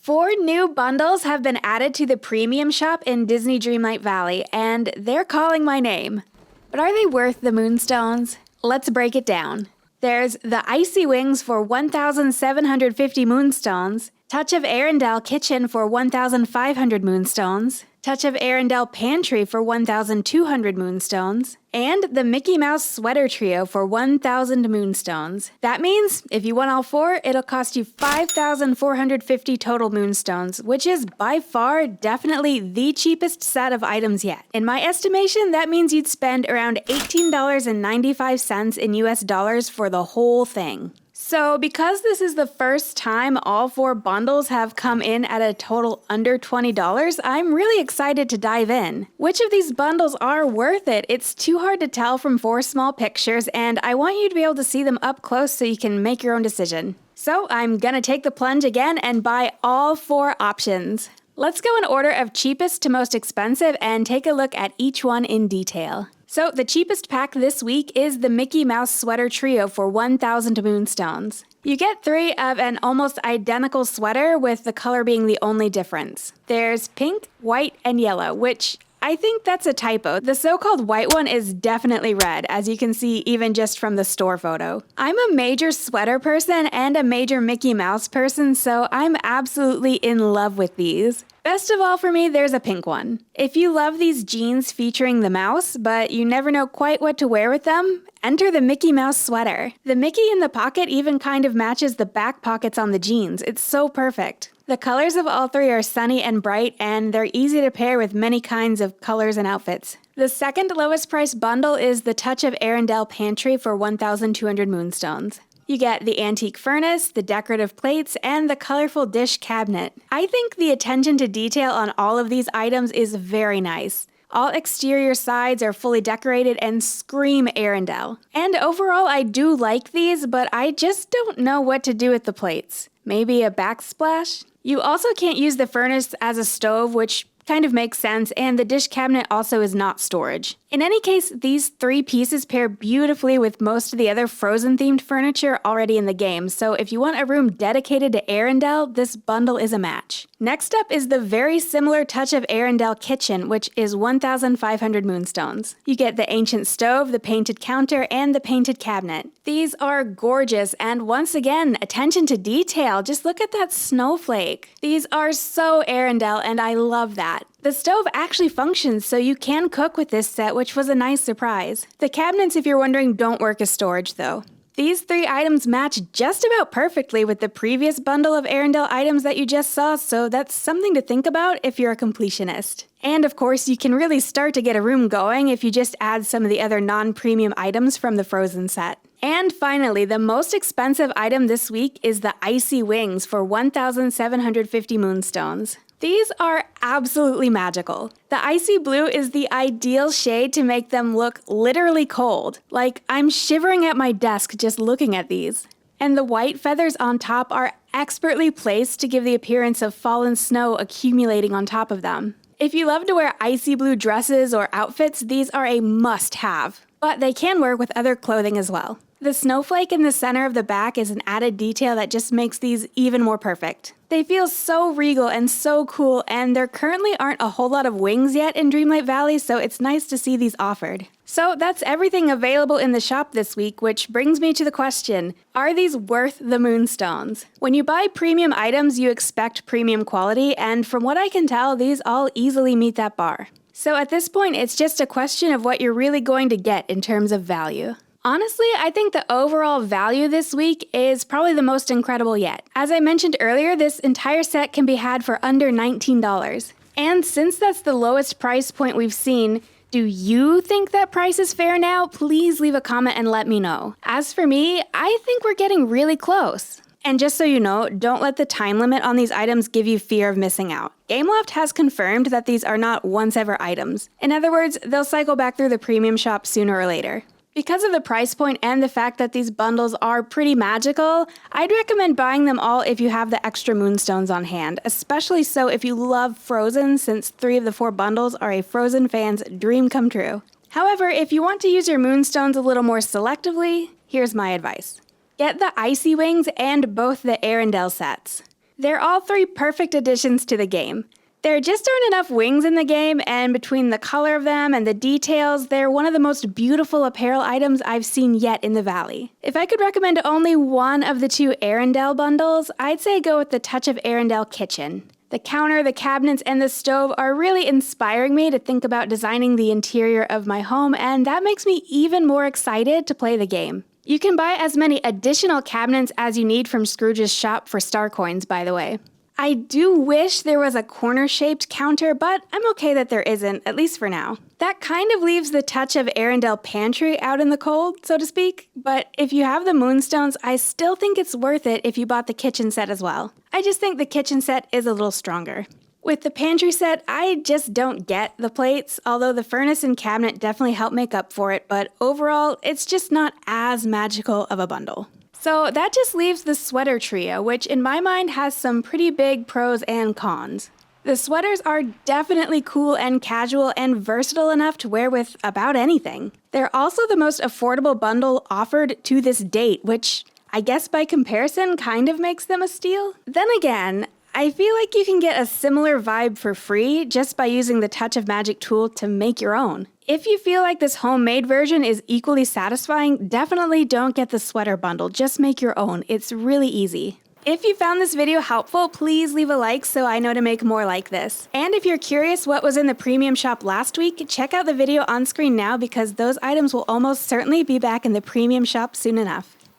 4 new bundles have been added to the premium shop in Disney Dreamlight Valley, and they're calling my name. But are they worth the Moonstones? Let's break it down. There's the Icy Wings for 1,750 Moonstones, Touch of Arendelle Kitchen for 1,500 Moonstones, Touch of Arendelle Pantry for 1,200 Moonstones, and the Mickey Mouse Sweater Trio for 1,000 Moonstones. That means, if you want all 4, it'll cost you 5,450 total Moonstones, which is by far definitely the cheapest set of items yet. In my estimation, that means you'd spend around $18.95 in US dollars for the whole thing. So because this is the first time all 4 bundles have come in at a total under $20, I'm really excited to dive in. Which of these bundles are worth it? It's too hard to tell from 4 small pictures, and I want you to be able to see them up close so you can make your own decision. So I'm gonna take the plunge again and buy all 4 options. Let's go in order of cheapest to most expensive and take a look at each one in detail. So the cheapest pack this week is the Mickey Mouse Sweater Trio for 1,000 Moonstones. You get 3 of an almost identical sweater, with the color being the only difference. There's pink, white, and yellow, which I think that's a typo. The so-called white one is definitely red, as you can see even just from the store photo. I'm a major sweater person and a major Mickey Mouse person, so I'm absolutely in love with these. Best of all for me, there's a pink one. If you love these jeans featuring the mouse, but you never know quite what to wear with them, enter the Mickey Mouse sweater. The Mickey in the pocket even kind of matches the back pockets on the jeans. It's so perfect. The colors of all 3 are sunny and bright, and they're easy to pair with many kinds of colors and outfits. The second lowest price bundle is the Touch of Arendelle Pantry for 1,200 Moonstones. You get the antique furnace, the decorative plates, and the colorful dish cabinet. I think the attention to detail on all of these items is very nice. All exterior sides are fully decorated and scream Arendelle. And overall, I do like these, but I just don't know what to do with the plates. Maybe a backsplash? You also can't use the furnace as a stove, which kind of makes sense, and the dish cabinet also is not storage. In any case, these 3 pieces pair beautifully with most of the other Frozen-themed furniture already in the game, so if you want a room dedicated to Arendelle, this bundle is a match. Next up is the very similar Touch of Arendelle Kitchen, which is 1,500 Moonstones. You get the ancient stove, the painted counter, and the painted cabinet. These are gorgeous, and once again, attention to detail. Just look at that snowflake. These are so Arendelle, and I love that. The stove actually functions, so you can cook with this set, which was a nice surprise. The cabinets, if you're wondering, don't work as storage though. These 3 items match just about perfectly with the previous bundle of Arendelle items that you just saw, so that's something to think about if you're a completionist. And of course, you can really start to get a room going if you just add some of the other non-premium items from the Frozen set. And finally, the most expensive item this week is the Icy Wings for 1,750 Moonstones. These are absolutely magical. The icy blue is the ideal shade to make them look literally cold. Like, I'm shivering at my desk just looking at these. And the white feathers on top are expertly placed to give the appearance of fallen snow accumulating on top of them. If you love to wear icy blue dresses or outfits, these are a must-have. But they can work with other clothing as well. The snowflake in the center of the back is an added detail that just makes these even more perfect. They feel so regal and so cool, and there currently aren't a whole lot of wings yet in Dreamlight Valley, so it's nice to see these offered. So that's everything available in the shop this week, which brings me to the question, are these worth the Moonstones? When you buy premium items, you expect premium quality, and from what I can tell, these all easily meet that bar. So at this point, it's just a question of what you're really going to get in terms of value. Honestly, I think the overall value this week is probably the most incredible yet. As I mentioned earlier, this entire set can be had for under $19. And since that's the lowest price point we've seen, do you think that price is fair now? Please leave a comment and let me know. As for me, I think we're getting really close. And just so you know, don't let the time limit on these items give you fear of missing out. Gameloft has confirmed that these are not once-ever items. In other words, they'll cycle back through the premium shop sooner or later. Because of the price point and the fact that these bundles are pretty magical, I'd recommend buying them all if you have the extra Moonstones on hand, especially so if you love Frozen, since 3 of the 4 bundles are a Frozen fan's dream come true. However, if you want to use your Moonstones a little more selectively, here's my advice. Get the Icy Wings and both the Arendelle sets. They're all three perfect additions to the game. There just aren't enough wings in the game, and between the color of them and the details, they're one of the most beautiful apparel items I've seen yet in the valley. If I could recommend only one of the two Arendelle bundles, I'd say go with the Touch of Arendelle kitchen. The counter, the cabinets, and the stove are really inspiring me to think about designing the interior of my home, and that makes me even more excited to play the game. You can buy as many additional cabinets as you need from Scrooge's shop for star coins, by the way. I do wish there was a corner-shaped counter, but I'm okay that there isn't, at least for now. That kind of leaves the Touch of Arendelle pantry out in the cold, so to speak, but if you have the Moonstones, I still think it's worth it if you bought the kitchen set as well. I just think the kitchen set is a little stronger. With the pantry set, I just don't get the plates, although the furnace and cabinet definitely help make up for it, but overall, it's just not as magical of a bundle. So that just leaves the sweater trio, which in my mind has some pretty big pros and cons. The sweaters are definitely cool and casual and versatile enough to wear with about anything. They're also the most affordable bundle offered to this date, which I guess by comparison kind of makes them a steal. Then again, I feel like you can get a similar vibe for free just by using the Touch of Magic tool to make your own. If you feel like this homemade version is equally satisfying, definitely don't get the sweater bundle, just make your own. It's really easy. If you found this video helpful, please leave a like so I know to make more like this. And if you're curious what was in the premium shop last week, check out the video on screen now because those items will almost certainly be back in the premium shop soon enough.